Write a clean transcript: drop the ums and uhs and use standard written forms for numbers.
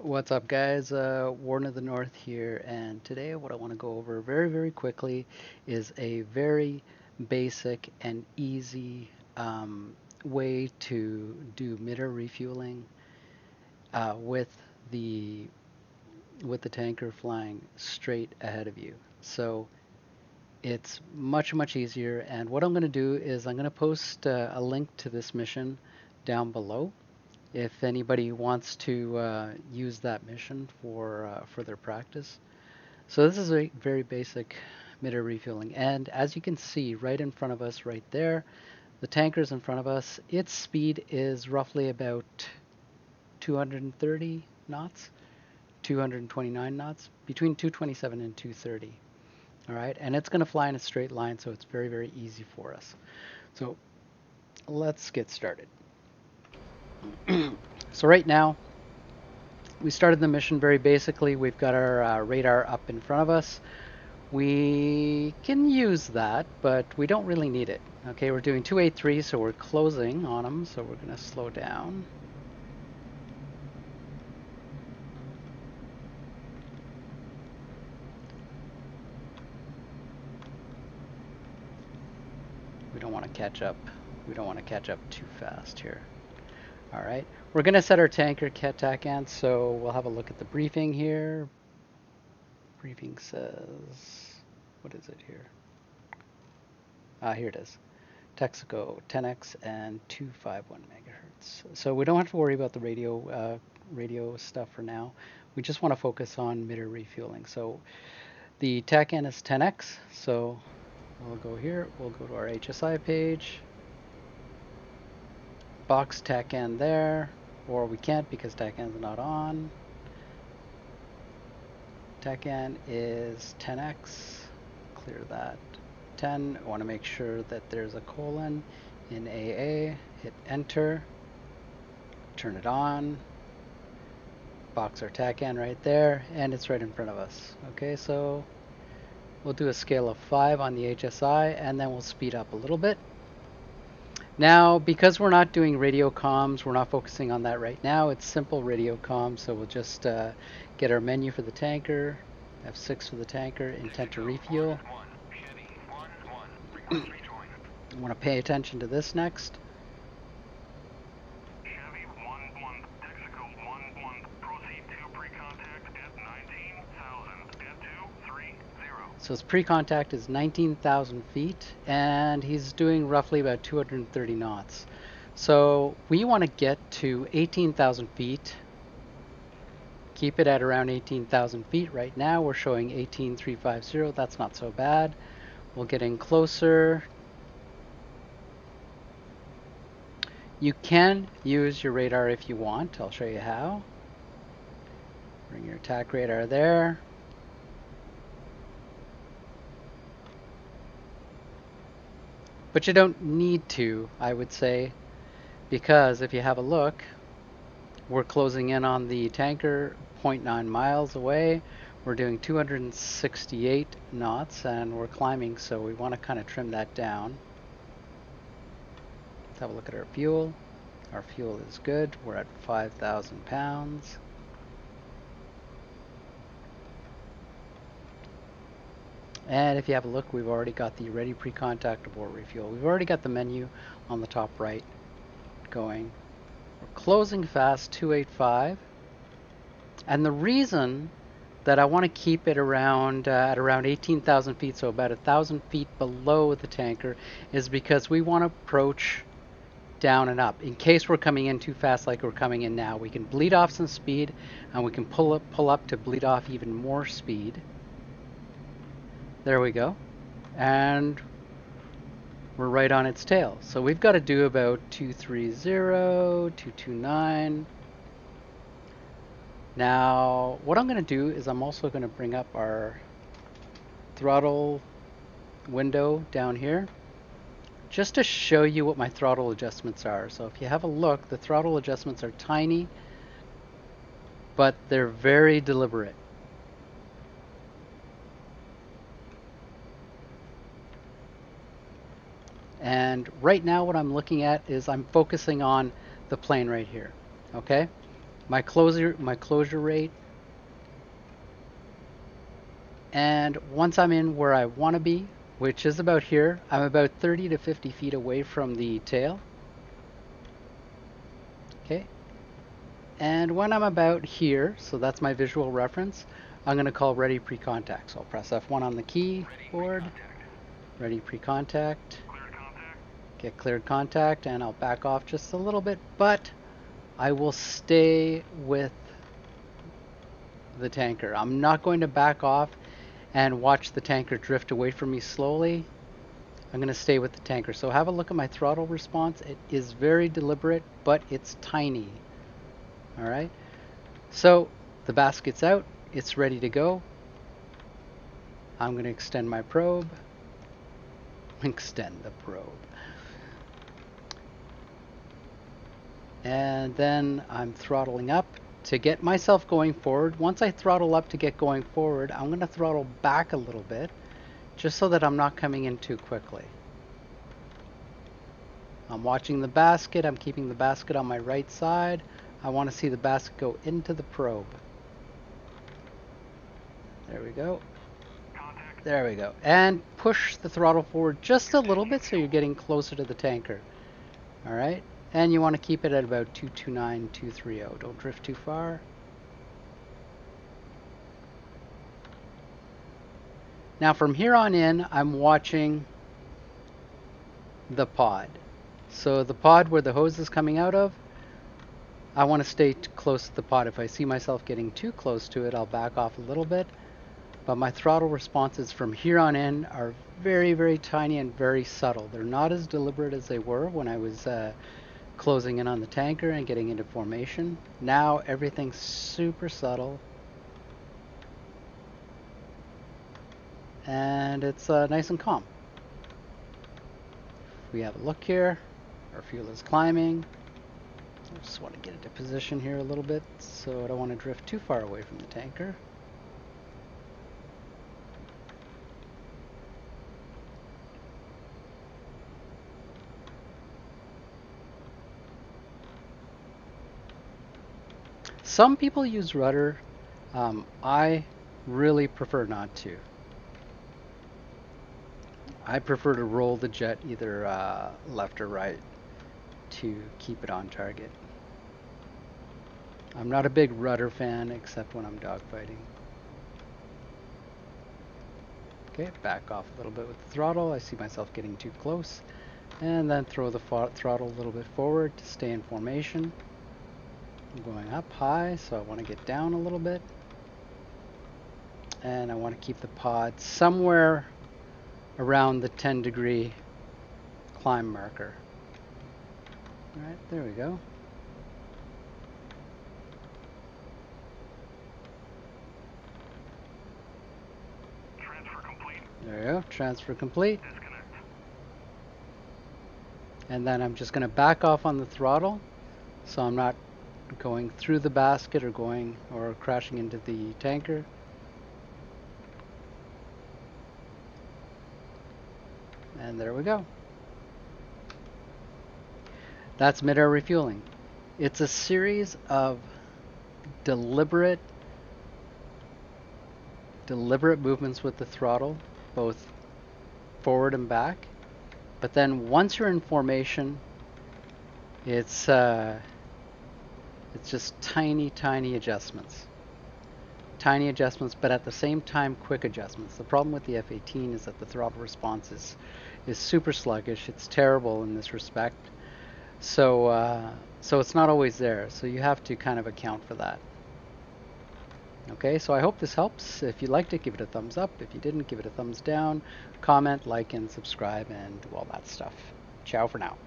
What's up, guys? Warren of the North here, and today what I want to go over very quickly is a very basic and easy way to do mid-air refueling with the tanker flying straight ahead of you. So it's much easier, and what I'm going to do is I'm going to post a link to this mission down below if anybody wants to use that mission for their practice. So this is a very basic mid-air refueling, and as you can see right in front of us right there, the tanker's in front of us. Its speed is roughly about 230 knots, 229 knots, between 227 and 230. All right, and it's going to fly in a straight line, so it's very easy for us. So let's get started. So right now, we started the mission very basically. We've got our radar up in front of us. We can use that, but we don't really need it. Okay, we're doing 283, so we're closing on them, so we're going to slow down. We don't want to catch up. We don't want to catch up too fast here. All right, we're going to set our tanker TACAN, so we'll have a look at the briefing here. Briefing says, what is it here? Here it is. Texaco 10x and 251 megahertz. So we don't have to worry about the radio stuff for now. We just want to focus on mid-air refueling. So the TACAN is 10x. So we'll go here. We'll go to our HSI page. Box TACAN there, or we can't because TACAN is not on. TACAN is 10x. Clear that. 10. I want to make sure that there's a colon in AA. Hit enter. Turn it on. Box our TACAN right there, and it's right in front of us. Okay, so we'll do a scale of 5 on the HSI, and then we'll speed up a little bit. Now, because we're not doing radio comms, we're not focusing on that right now. It's simple radio comms, so we'll just get our menu for the tanker, F6 for the tanker, intent to refuel. I want to pay attention to this next. So his pre-contact is 19,000 feet, and he's doing roughly about 230 knots. So we want to get to 18,000 feet. Keep it at around 18,000 feet. Right now we're showing 18,350. That's not so bad. We'll get in closer. You can use your radar if you want. I'll show you how. Bring your attack radar there. But you don't need to, I would say, because if you have a look, we're closing in on the tanker 0.9 miles away. We're doing 268 knots and we're climbing, so we want to kind of trim that down. Let's have a look at our fuel. Our fuel is good. We're at 5,000 pounds. And if you have a look, we've already got the ready pre-contact abort refuel. We've already got the menu on the top right going. We're closing fast, 285. And the reason that I want to keep it around at around 18,000 feet, so about 1,000 feet below the tanker, is because we want to approach down and up. In case we're coming in too fast like we're coming in now, we can bleed off some speed, and we can pull up to bleed off even more speed. There we go. And we're right on its tail. So we've got to do about 230, 229. Now, what I'm going to do is I'm also going to bring up our throttle window down here just to show you what my throttle adjustments are. So if you have a look, the throttle adjustments are tiny, but they're very deliberate. And right now what I'm looking at is I'm focusing on the plane right here, okay? my closure rate. And once I'm in where I want to be, which is about here, I'm about 30 to 50 feet away from the tail. Okay. And when I'm about here, so that's my visual reference, I'm going to call ready pre-contact. So I'll press F1 on the keyboard, ready pre-contact, get cleared contact, and I'll back off just a little bit, but I will stay with the tanker. I'm not going to back off and watch the tanker drift away from me slowly. I'm going to stay with the tanker. So have a look at my throttle response. It is very deliberate, but it's tiny. All right. So the basket's out. It's ready to go. I'm going to extend my probe. Extend the probe. And then I'm throttling up to get myself going forward. Once I throttle up to get going forward, I'm going to throttle back a little bit just so that I'm not coming in too quickly. I'm watching the basket. I'm keeping the basket on my right side. I want to see the basket go into the probe. There we go. There we go. And push the throttle forward just a little bit so you're getting closer to the tanker. All right. And you want to keep it at about 229, 230. Don't drift too far. Now from here on in, I'm watching the pod. So the pod where the hose is coming out of, I want to stay close to the pod. If I see myself getting too close to it, I'll back off a little bit. But my throttle responses from here on in are very, very tiny and very subtle. They're not as deliberate as they were when I was closing in on the tanker and getting into formation. Now everything's super subtle. And it's nice and calm. We have a look here. Our fuel is climbing. I just want to get into position here a little bit, so I don't want to drift too far away from the tanker. Some people use rudder. I really prefer not to. I prefer to roll the jet either left or right to keep it on target. I'm not a big rudder fan except when I'm dogfighting. Okay, back off a little bit with the throttle. I see myself getting too close. And then throw the throttle a little bit forward to stay in formation. I'm going up high, so I want to get down a little bit. And I want to keep the pod somewhere around the 10-degree climb marker. All right, there we go. Transfer complete. There we go, transfer complete. Disconnect. And then I'm just going to back off on the throttle, so I'm not going through the basket or crashing into the tanker. And there we go. That's mid-air refueling. It's a series of deliberate movements with the throttle, both forward and back. But then once you're in formation, it's just tiny adjustments. Tiny adjustments, but at the same time, quick adjustments. The problem with the F-18 is that the throttle response is super sluggish. It's terrible in this respect. So it's not always there. So you have to kind of account for that. Okay, so I hope this helps. If you liked it, give it a thumbs up. If you didn't, give it a thumbs down. Comment, like, and subscribe, and do all that stuff. Ciao for now.